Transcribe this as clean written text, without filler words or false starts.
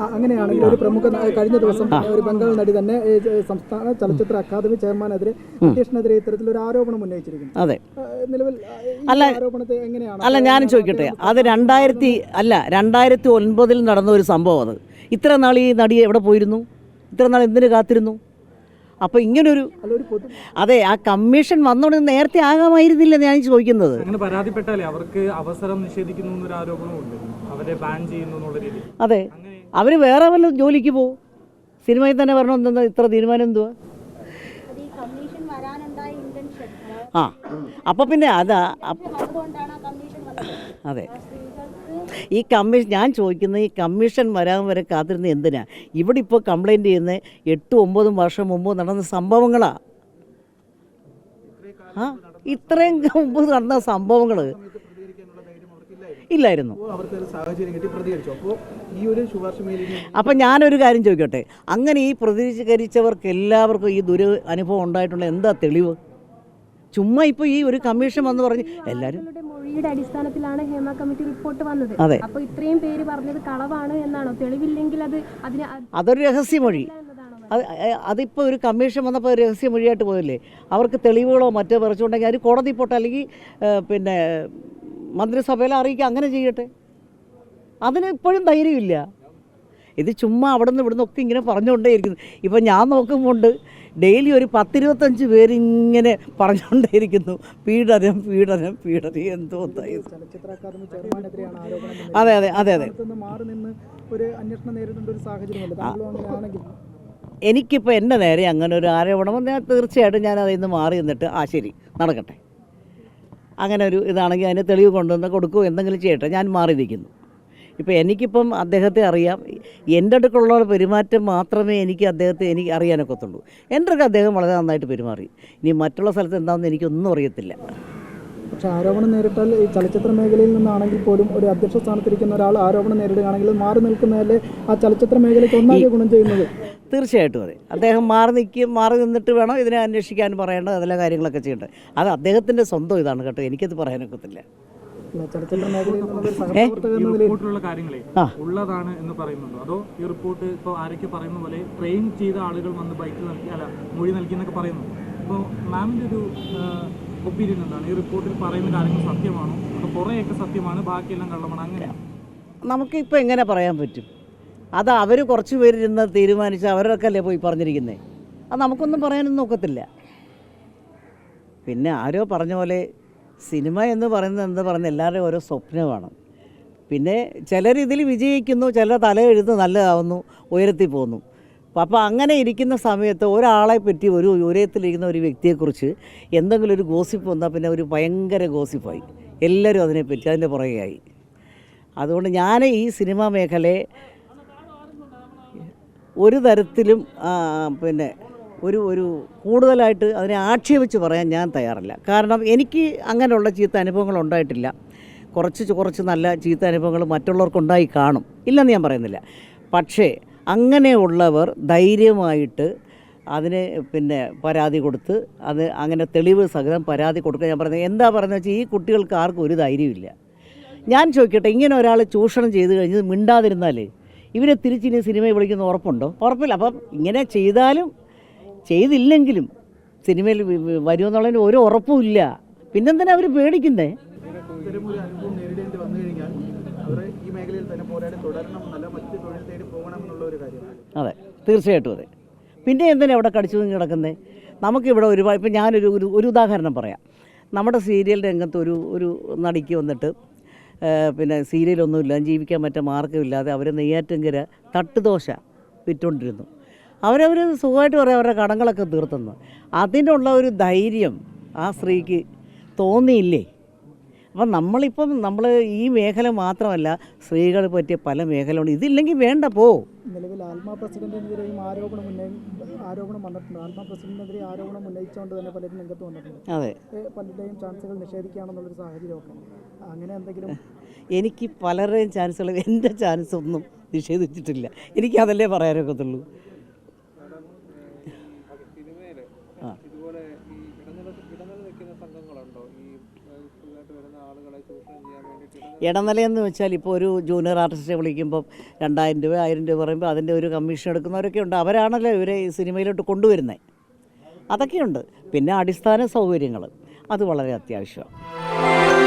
അങ്ങനെയാണെങ്കിൽ ഒരു പ്രമുഖ കഴിഞ്ഞ ദിവസം ഒരു ബംഗാൾ നടി തന്നെ സംസ്ഥാന ചലച്ചിത്ര അക്കാദമി ചെയർമാനെതിരെ അധ്യക്ഷനെതിരെ ഇത്തരത്തിലൊരു ആരോപണം ഉന്നയിച്ചിരിക്കുന്നു. അതെ, നിലവിൽ ആരോപണത്തെ എങ്ങനെയാണ്? അല്ല, ഞാനും ചോദിക്കട്ടെ, അത് 2009 നടന്ന ഒരു സംഭവം. അത് ഇത്ര നാൾ ഈ നടി എവിടെ പോയിരുന്നു? ഇത്ര നാൾ എന്തിനു കാത്തിരുന്നു? അപ്പോൾ ഇങ്ങനൊരു അതെ, ആ കമ്മീഷൻ വന്നോണ്ട് നേരത്തെ ആകാമായിരുന്നില്ല ഞാൻ ചോദിക്കുന്നത്. അങ്ങനെ പരാതിപ്പെട്ടാലേ അവർക്ക് അവസരം നിഷേധിക്കുന്നു എന്നൊരു ആരോപണമുണ്ട്, അവരെ ബാൻ ചെയ്യുന്നു എന്നുള്ള രീതിയിൽ. അതെ, അവർ വേറെ വല്ല ജോലിക്ക് പോകും, സിനിമയിൽ തന്നെ വരണമെന്ന് ഇത്ര തീരുമാനം എന്തുവാ? ആ, അപ്പോൾ പിന്നെ അതാ. അതെ, ഈ കമ്മീഷൻ ഞാൻ ചോദിക്കുന്നത്, ഈ കമ്മീഷൻ വരാൻ വരെ കാത്തിരുന്ന എന്തിനാ? ഇവിടെ ഇപ്പോൾ കംപ്ലയിൻറ്റ് ചെയ്യുന്ന 8-9 വർഷം മുമ്പ് നടന്ന സംഭവങ്ങളാണ്. ആ, ഇത്രയും മുമ്പ് നടന്ന സംഭവങ്ങൾ ഇല്ലായിരുന്നു. അപ്പം ഞാനൊരു കാര്യം ചോദിക്കട്ടെ, അങ്ങനെ ഈ പ്രതികരിച്ചവർക്ക് എല്ലാവർക്കും ഈ അനുഭവം ഉണ്ടായിട്ടുള്ള എന്താ തെളിവ്? ചുമ്മാ ഇപ്പോൾ ഈ ഒരു കമ്മീഷൻ വന്ന് പറഞ്ഞ് എല്ലാവരും മൊഴിയുടെ അടിസ്ഥാനത്തിലാണ് ഹേമ കമ്മിറ്റി റിപ്പോർട്ട് വന്നത്. അതെ, അപ്പോൾ ഇത്രയും പേര് പറഞ്ഞത് കളവാണ് എന്നാണോ? തെളിവില്ലെങ്കിൽ അതൊരു രഹസ്യമൊഴി. അതിപ്പോൾ ഒരു കമ്മീഷൻ വന്നപ്പോൾ രഹസ്യമൊഴിയായിട്ട് പോയല്ലേ? അവർക്ക് തെളിവുകളോ മറ്റോ പറിച്ചുകൊണ്ടെങ്കിൽ അത് കോടതി പോട്ടെ, അല്ലെങ്കിൽ പിന്നെ മന്ത്രിസഭയിൽ അറിയിക്കുക, അങ്ങനെ ചെയ്യട്ടെ. അതിന് ഇപ്പോഴും ധൈര്യമില്ല. ഇത് ചുമ്മാ അവിടെ നിന്ന് ഇവിടുന്ന് ഒക്കെ ഇങ്ങനെ പറഞ്ഞുകൊണ്ടേയിരിക്കുന്നു. ഇപ്പം ഞാൻ നോക്കുമ്പോൾ ഡെയിലി ഒരു 10-25 പേരിങ്ങനെ പറഞ്ഞുകൊണ്ടേയിരിക്കുന്നു, പീഡനം പീഡനം പീഡനം. എന്തോ അതെ അതെ അതെ അതെ എനിക്കിപ്പോൾ എൻ്റെ നേരെ അങ്ങനെ ഒരു ആരോപണം ഞാൻ തീർച്ചയായിട്ടും ഞാൻ അതിൽ നിന്ന് മാറി നിന്നിട്ട് ശരി നടക്കട്ടെ, അങ്ങനെ ഒരു ഇതാണെങ്കിൽ അതിന് തെളിവ് കൊണ്ടുവന്ന് കൊടുക്കുകയോ എന്തെങ്കിലും ചെയ്യട്ടെ, ഞാൻ മാറി നിൽക്കുന്നു. ഇപ്പോൾ എനിക്കിപ്പം അദ്ദേഹത്തെ അറിയാം, എൻ്റെ അടുക്കുള്ള പെരുമാറ്റം മാത്രമേ എനിക്ക് അറിയാനൊക്കത്തുള്ളൂ. എൻ്റെ അടുക്ക് അദ്ദേഹം വളരെ നന്നായിട്ട് പെരുമാറി. ഇനി മറ്റുള്ള സ്ഥലത്ത് എന്താണെന്ന് എനിക്കൊന്നും അറിയത്തില്ല. പക്ഷേ ആരോപണം നേരിട്ടാൽ ഈ ചലച്ചിത്ര മേഖലയിൽ നിന്നാണെങ്കിൽ പോലും ഒരു അധ്യക്ഷ സ്ഥാനത്തിരിക്കുന്ന ഒരാൾ ആരോപണം നേരിടുകയാണെങ്കിൽ മാറി നിൽക്കുന്നതല്ലേ ആ ചലച്ചിത്ര മേഖലയ്ക്ക് ഒന്നാകെ ഗുണം ചെയ്യുന്നത്? തീർച്ചയായിട്ടും അതെ, അദ്ദേഹം മാറി നിന്നിട്ട് വേണം ഇതിനെ അന്വേഷിക്കാൻ പറയേണ്ടത്, അതെല്ലാം കാര്യങ്ങളൊക്കെ ചെയ്യേണ്ടത്. അത് അദ്ദേഹത്തിൻ്റെ സ്വന്തം ഇതാണ് കേട്ടോ, എനിക്കത് പറയാനൊക്കത്തില്ല. റിപ്പോർട്ടിലുള്ള കാര്യങ്ങളെ ഉള്ളതാണ് എന്ന് പറയുന്നുണ്ടോ, അതോ ഈ റിപ്പോർട്ട് ഇപ്പോൾ ആരൊക്കെ പറയുന്ന പോലെ ട്രെയിൻ ചെയ്ത ആളുകൾ വന്ന് ബൈക്ക് നൽകി മൊഴി നൽകി എന്നൊക്കെ പറയുന്നു? അപ്പോൾ മാമിൻ്റെ ഒരു ഒപ്പീനിയൻ എന്താണ്? ഈ റിപ്പോർട്ടിൽ പറയുന്ന കാര്യങ്ങൾ സത്യമാണോ, അപ്പോൾ കുറേയൊക്കെ സത്യമാണ്, ബാക്കിയെല്ലാം കള്ളമാണ്, അങ്ങനെയാണ്? നമുക്കിപ്പോൾ എങ്ങനെ പറയാൻ പറ്റും? അത് അവർ കുറച്ച് പേരിരുന്ന് തീരുമാനിച്ച് അവരൊക്കെ അല്ലേ പോയി പറഞ്ഞിരിക്കുന്നത്. അത് നമുക്കൊന്നും പറയാനൊന്നും നോക്കത്തില്ല. പിന്നെ ആരോ പറഞ്ഞ പോലെ സിനിമ എന്ന് പറയുന്നത് എന്താ പറയുന്നത്, എല്ലാവരുടെയും ഓരോ സ്വപ്നമാണ്. പിന്നെ ചിലർ ഇതിൽ വിജയിക്കുന്നു, ചിലർ തല എഴുത്ത് നല്ലതാവുന്നു, ഉയരത്തിൽ പോകുന്നു. അപ്പോൾ അങ്ങനെ ഇരിക്കുന്ന സമയത്ത് ഒരാളെ പറ്റി ഒരു ഉയരത്തിലിരിക്കുന്ന ഒരു വ്യക്തിയെക്കുറിച്ച് എന്തെങ്കിലും ഒരു ഗോസിപ്പ് വന്നാൽ പിന്നെ ഒരു ഭയങ്കര ഗോസിപ്പായി, എല്ലാവരും അതിനെപ്പറ്റി അതിൻ്റെ പുറകെയായി. അതുകൊണ്ട് ഞാൻ ഈ സിനിമാ മേഖലയെ ഒരു തരത്തിലും പിന്നെ ഒരു കൂടുതലായിട്ട് അതിനെ ആക്ഷേപിച്ച് പറയാൻ ഞാൻ തയ്യാറല്ല. കാരണം എനിക്ക് അങ്ങനെയുള്ള ചീത്ത അനുഭവങ്ങൾ ഉണ്ടായിട്ടില്ല. കുറച്ച് നല്ല ചീത്ത അനുഭവങ്ങൾ മറ്റുള്ളവർക്കുണ്ടായി കാണും, ഇല്ലെന്ന് ഞാൻ പറയുന്നില്ല. പക്ഷേ അങ്ങനെയുള്ളവർ ധൈര്യമായിട്ട് അതിന് പിന്നെ പരാതി കൊടുത്ത് അത് അങ്ങനെ തെളിവ് സഹിതം പരാതി കൊടുക്കുക. ഞാൻ പറയുന്നത് എന്താ പറയുന്നത് വെച്ചാൽ, ഈ കുട്ടികൾക്ക് ആർക്കും ഒരു ധൈര്യമില്ല. ഞാൻ ചോദിക്കട്ടെ, ഇങ്ങനെ ഒരാൾ ചൂഷണം ചെയ്ത് കഴിഞ്ഞ് മിണ്ടാതിരുന്നാലേ ഇവരെ തിരിച്ചിനി സിനിമയിൽ വിളിക്കുന്ന ഉറപ്പുണ്ടോ? ഉറപ്പില്ല. അപ്പം ഇങ്ങനെ ചെയ്താലും ചെയ്തില്ലെങ്കിലും സിനിമയിൽ വരുമെന്നുള്ളതിന് ഒരു ഉറപ്പുമില്ല. പിന്നെന്തിനാ അവർ പേടിക്കുന്നേ? അതെ, തീർച്ചയായിട്ടും അതെ. പിന്നെ എന്തിനാ അവിടെ കടിച്ചു കിടക്കുന്നത്? നമുക്കിവിടെ ഒരുപാട്, ഇപ്പം ഞാനൊരു ഉദാഹരണം പറയാം. നമ്മുടെ സീരിയൽ രംഗത്ത് ഒരു നടിക്ക് വന്നിട്ട് പിന്നെ സീരിയലൊന്നുമില്ല, ജീവിക്കാൻ പറ്റ മാർഗ്ഗമില്ലാതെ അവർ നെയ്യാറ്റിൻകര തട്ടുദോശ വിറ്റുകൊണ്ടിരുന്നു. അവരവർ സുഖമായിട്ട് പറയാം അവരുടെ കടങ്ങളൊക്കെ തീർത്തെന്ന്. അതിനുള്ള ഒരു ധൈര്യം ആ സ്ത്രീക്ക് തോന്നിയില്ലേ? അപ്പം നമ്മൾ ഈ മേഖല മാത്രമല്ല, സ്ത്രീകൾ പറ്റിയ പല മേഖലയുണ്ട്. ഇതില്ലെങ്കിൽ വേണ്ട പോ. നിലവിൽ ആൽമ പ്രസിഡന്റിനെതിരെയും ആരോപണം വന്നിട്ടുണ്ട്. ആൽമ പ്രസിഡന്റിനെതിരെ ആരോപണം ഉന്നയിച്ചുകൊണ്ട് തന്നെ പലരും രംഗത്ത് വന്നിട്ടുണ്ട്. അതെ, പലരുടെയും ചാൻസുകൾ നിഷേധിക്കുകയാണെന്നുള്ളൊരു സാഹചര്യമൊക്കെ. അങ്ങനെ എന്തെങ്കിലും? എനിക്ക് പലരുടെയും ചാൻസുകൾ, എൻ്റെ ചാൻസ് ഒന്നും നിഷേധിച്ചിട്ടില്ല. എനിക്കതല്ലേ പറയാനൊക്കത്തുള്ളൂ. ഇടനിലയെന്ന് വെച്ചാൽ ഇപ്പോൾ ഒരു ജൂനിയർ ആർട്ടിസ്റ്റിനെ വിളിക്കുമ്പം 2000 രൂപ 1000 രൂപ പറയുമ്പോൾ അതിൻ്റെ ഒരു കമ്മീഷൻ എടുക്കുന്നവരൊക്കെ ഉണ്ട്. അവരാണല്ലോ ഇവരെ ഈ സിനിമയിലോട്ട് കൊണ്ടുവരുന്നത്. അതൊക്കെയുണ്ട്. പിന്നെ അടിസ്ഥാന സൗകര്യങ്ങൾ അത് വളരെ അത്യാവശ്യമാണ്.